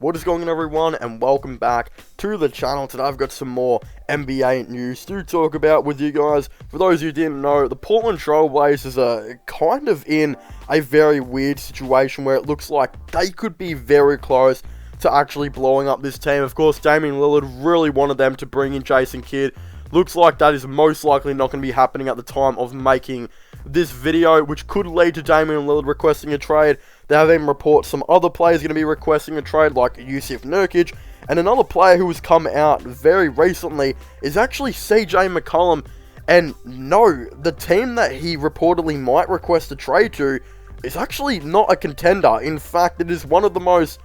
What is going on, everyone, and welcome back to the channel. Today I've got some more NBA news to talk about with you guys. For those who didn't know, the Portland Trail Blazers are kind of in a very weird situation where it looks like they could be very close to actually blowing up this team. Of course, Damian Lillard really wanted them to bring in Jason Kidd. Looks like that is most likely not going to be happening at the time of making this video, which could lead to Damian Lillard requesting a trade. There have been reports some other players going to be requesting a trade, like Yusuf Nurkic, and another player who has come out very recently is actually CJ McCollum. And no, the team that he reportedly might request a trade to is actually not a contender. In fact, it is one of the most,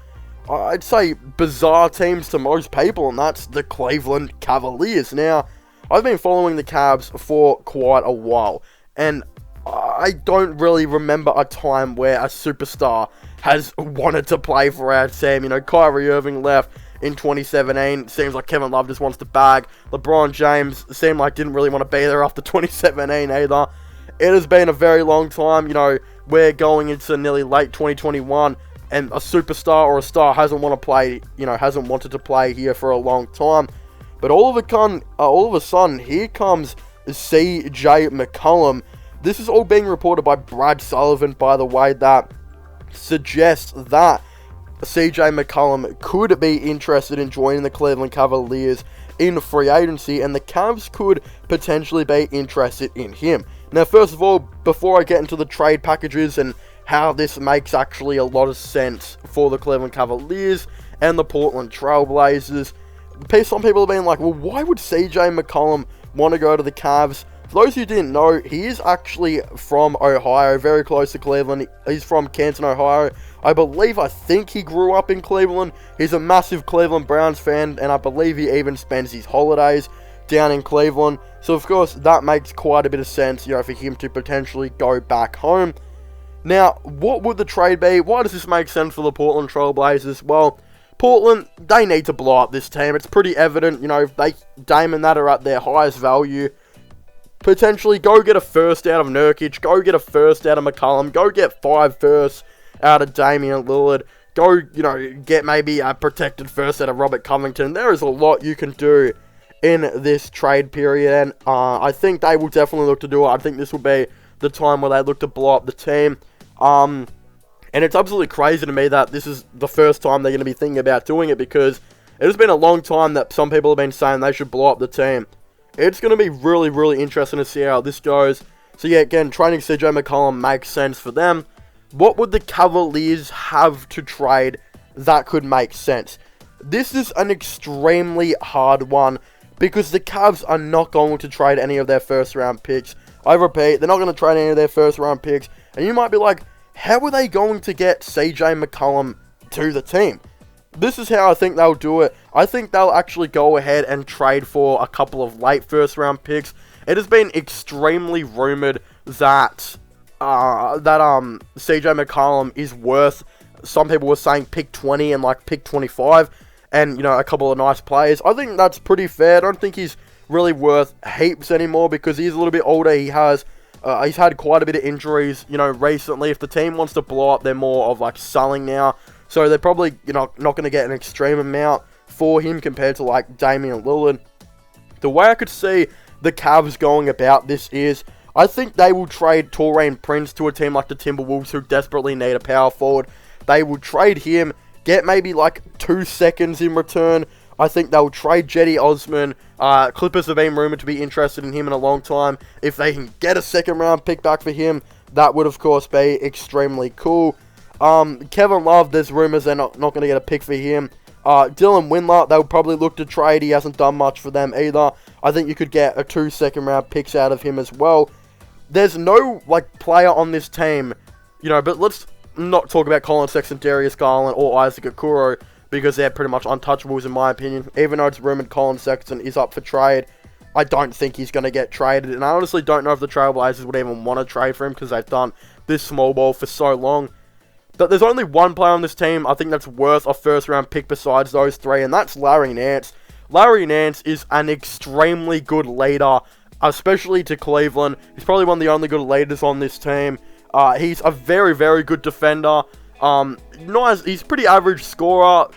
I'd say, bizarre teams to most people, and that's the Cleveland Cavaliers. Now, I've been following the Cavs for quite a while, and I don't really remember a time where a superstar has wanted to play for our team. You know, Kyrie Irving left in 2017. Seems like Kevin Love just wants to bag. LeBron James seemed like didn't really want to be there after 2017 either. It has been a very long time. You know, we're going into nearly late 2021, and a superstar or a star hasn't wanted to play here for a long time. But all of a sudden, here comes CJ McCollum. This is all being reported by Brad Sullivan, by the way, that suggests that CJ McCollum could be interested in joining the Cleveland Cavaliers in free agency, and the Cavs could potentially be interested in him. Now, first of all, before I get into the trade packages and how this makes actually a lot of sense for the Cleveland Cavaliers and the Portland Trail Blazers, some people have been like, well, why would CJ McCollum want to go to the Cavs? For those who didn't know, he is actually from Ohio, very close to Cleveland. He's from Canton, Ohio. I think he grew up in Cleveland. He's a massive Cleveland Browns fan, and I believe he even spends his holidays down in Cleveland. So, of course, that makes quite a bit of sense, for him to potentially go back home. Now, what would the trade be? Why does this make sense for the Portland Trail Blazers? Well, Portland, they need to blow up this team. It's pretty evident, if Dame and that are at their highest value. Potentially go get a first out of Nurkic, go get a first out of McCollum, go get 5 firsts out of Damian Lillard, go, get maybe a protected first out of Robert Covington. There is a lot you can do in this trade period, and I think they will definitely look to do it. I think this will be the time where they look to blow up the team. And it's absolutely crazy to me that this is the first time they're going to be thinking about doing it, because it has been a long time that some people have been saying they should blow up the team. It's going to be really, really interesting to see how this goes. So yeah, again, trading CJ McCollum makes sense for them. What would the Cavaliers have to trade that could make sense? This is an extremely hard one, because the Cavs are not going to trade any of their first round picks. I repeat, they're not going to trade any of their first round picks. And you might be like, how are they going to get CJ McCollum to the team? This is how I think they'll do it. I think they'll actually go ahead and trade for a couple of late first round picks. It has been extremely rumored that CJ McCollum is worth, some people were saying pick 20 and pick 25, and a couple of nice players. I think that's pretty fair. I don't think he's really worth heaps anymore, because he's a little bit older. He's had quite a bit of injuries, recently. If the team wants to blow up, they're more of selling now. So they're probably, not going to get an extreme amount for him compared to Damian Lillard. The way I could see the Cavs going about this is, I think they will trade Taurean Prince to a team like the Timberwolves, who desperately need a power forward. They will trade him, get maybe 2 seconds in return. I think they'll trade Jetty Osman. Clippers have been rumored to be interested in him in a long time. If they can get a second round pick back for him, that would of course be extremely cool. Kevin Love, there's rumors they're not going to get a pick for him. Dylan Windler, they'll probably look to trade. He hasn't done much for them either. I think you could get a 2 second round picks out of him as well. There's no player on this team, but let's not talk about Colin Sexton, Darius Garland, or Isaac Okoro, because they're pretty much untouchables in my opinion. Even though it's rumored Colin Sexton is up for trade, I don't think he's going to get traded, and I honestly don't know if the Trailblazers would even want to trade for him, because they've done this small ball for so long. But there's only one player on this team I think that's worth a first round pick besides those 3, and that's Larry Nance. Larry Nance is an extremely good leader, especially to Cleveland. He's probably one of the only good leaders on this team. He's a very, very good defender. He's pretty average scorer.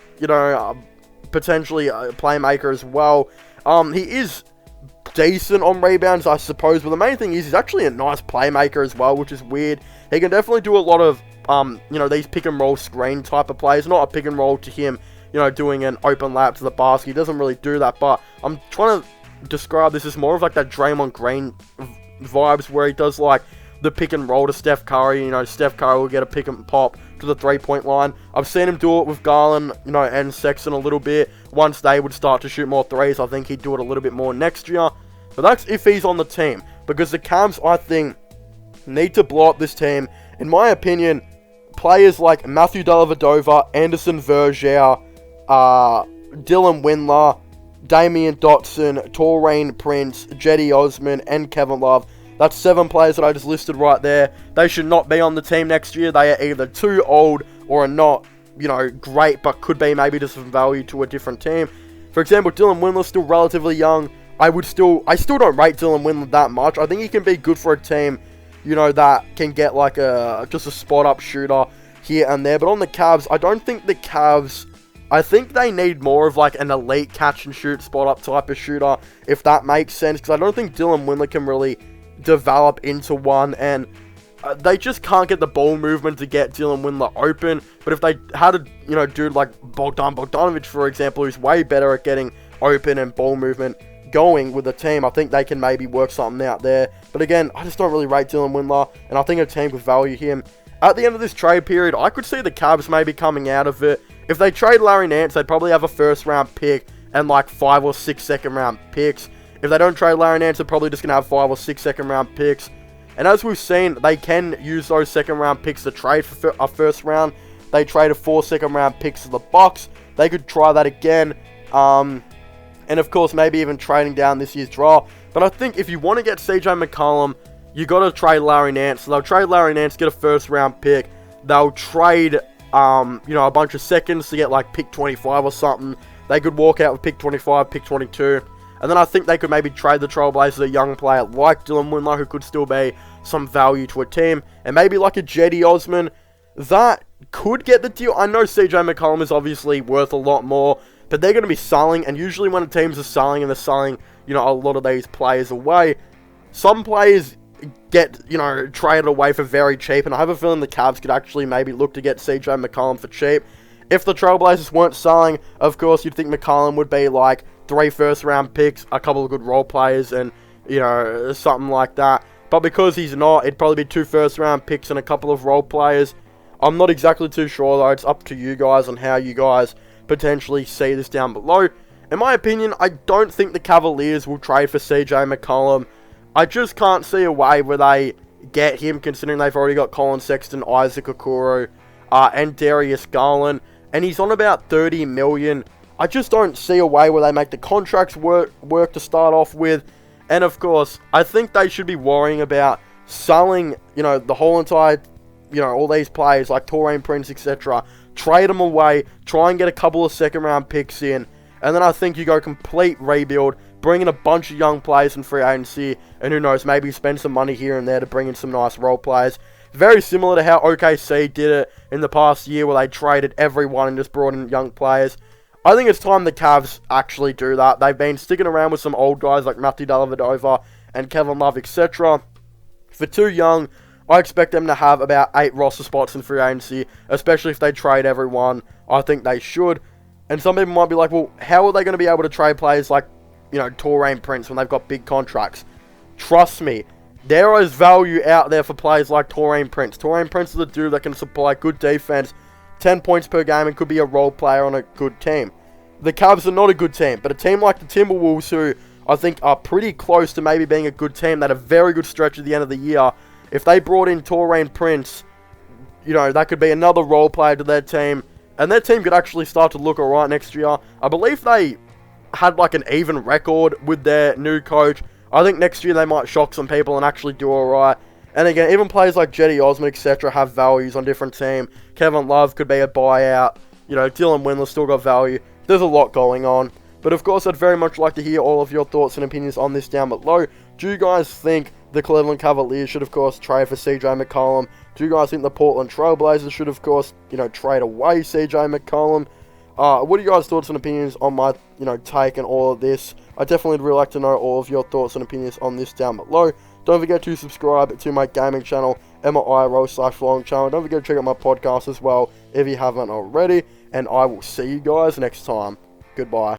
potentially a playmaker as well. He is decent on rebounds, I suppose, but the main thing is he's actually a nice playmaker as well, which is weird. He can definitely do a lot of, these pick and roll screen type of plays. Not a pick and roll to him, doing an open lap to the basket. He doesn't really do that, but I'm trying to describe this as more of like that Draymond Green vibes, where he does like the pick and roll to Steph Curry. Steph Curry will get a pick and pop to the 3-point line. I've seen him do it with Garland, and Sexton a little bit. Once they would start to shoot more threes, I think he'd do it a little bit more next year. But that's if he's on the team, because the Cavs, I think, need to blow up this team. In my opinion, players like Matthew Dellavedova, Anderson Varejao, Dylan Windler, Damian Dotson, Taurean Prince, Jetty Osman, and Kevin Love. That's 7 players that I just listed right there. They should not be on the team next year. They are either too old or are not, great, but could be maybe just some value to a different team. For example, Dylan Windler's still relatively young. I still don't rate Dylan Windler that much. I think he can be good for a team, that can get like just a spot-up shooter here and there. But on the Cavs, I don't think the Cavs... I think they need more of like an elite catch-and-shoot spot-up type of shooter, if that makes sense. Because I don't think Dylan Windler can really develop into one, and they just can't get the ball movement to get Dylan Windler open. But if they had a dude like Bogdan Bogdanovic, for example, who's way better at getting open and ball movement going with the team, I think they can maybe work something out there. But again, I just don't really rate Dylan Windler, and I think a team could value him. At the end of this trade period, I could see the Cavs maybe coming out of it. If they trade Larry Nance, they'd probably have a first round pick and like 5 or 6 second round picks. If they don't trade Larry Nance, they're probably just going to have 5 or 6 second round picks. And as we've seen, they can use those second round picks to trade for a first round. They traded 4 second round picks to the Bucks. They could try that again. And of course, maybe even trading down this year's draft. But I think if you want to get CJ McCollum, you got to trade Larry Nance. So they'll trade Larry Nance, get a first round pick. They'll trade, a bunch of seconds to get like pick 25 or something. They could walk out with pick 25, pick 22. And then I think they could maybe trade the Trailblazers a young player like Dylan Windler, who could still be some value to a team. And maybe like a Jetty Osman. That could get the deal. I know CJ McCollum is obviously worth a lot more, but they're going to be selling. And usually when teams are selling and they're selling, a lot of these players away, some players get, traded away for very cheap. And I have a feeling the Cavs could actually maybe look to get CJ McCollum for cheap. If the Trailblazers weren't selling, of course, you'd think McCollum would be like 3 first round picks, a couple of good role players, and, something like that. But because he's not, it'd probably be 2 first round picks and a couple of role players. I'm not exactly too sure, though. It's up to you guys on how you guys potentially see this down below. In my opinion, I don't think the Cavaliers will trade for CJ McCollum. I just can't see a way where they get him, considering they've already got Colin Sexton, Isaac Okoro, and Darius Garland. And he's on about $30 million. I just don't see a way where they make the contracts work to start off with. And of course, I think they should be worrying about selling, the whole entire, all these players like Taurean Prince, etc. Trade them away, try and get a couple of second round picks in. And then I think you go complete rebuild, bring in a bunch of young players in free agency. And who knows, maybe spend some money here and there to bring in some nice role players. Very similar to how OKC did it in the past year, where they traded everyone and just brought in young players. I think it's time the Cavs actually do that. They've been sticking around with some old guys like Matthew Dellavedova and Kevin Love, etc. For too young, I expect them to have about 8 roster spots in free agency, especially if they trade everyone. I think they should. And some people might be like, well, how are they going to be able to trade players like, Taurean Prince when they've got big contracts? Trust me, there is value out there for players like Taurean Prince. Taurean Prince is a dude that can supply good defense, 10 points per game, and could be a role player on a good team. The Cavs are not a good team, but a team like the Timberwolves, who I think are pretty close to maybe being a good team, that had a very good stretch at the end of the year, if they brought in Taurean Prince, that could be another role player to their team, and their team could actually start to look alright next year. I believe they had like an even record with their new coach. I think next year they might shock some people and actually do alright. And again, even players like Jetty Osman, etc. have values on different team. Kevin Love could be a buyout. Dylan Windler still got value. There's a lot going on. But of course, I'd very much like to hear all of your thoughts and opinions on this down below. Do you guys think the Cleveland Cavaliers should, of course, trade for CJ McCollum? Do you guys think the Portland Trailblazers should, of course, trade away CJ McCollum? What are you guys' thoughts and opinions on my, take and all of this? I definitely would really like to know all of your thoughts and opinions on this down below. Don't forget to subscribe to my gaming channel, MIRO/vlogging channel. Don't forget to check out my podcast as well if you haven't already. And I will see you guys next time. Goodbye.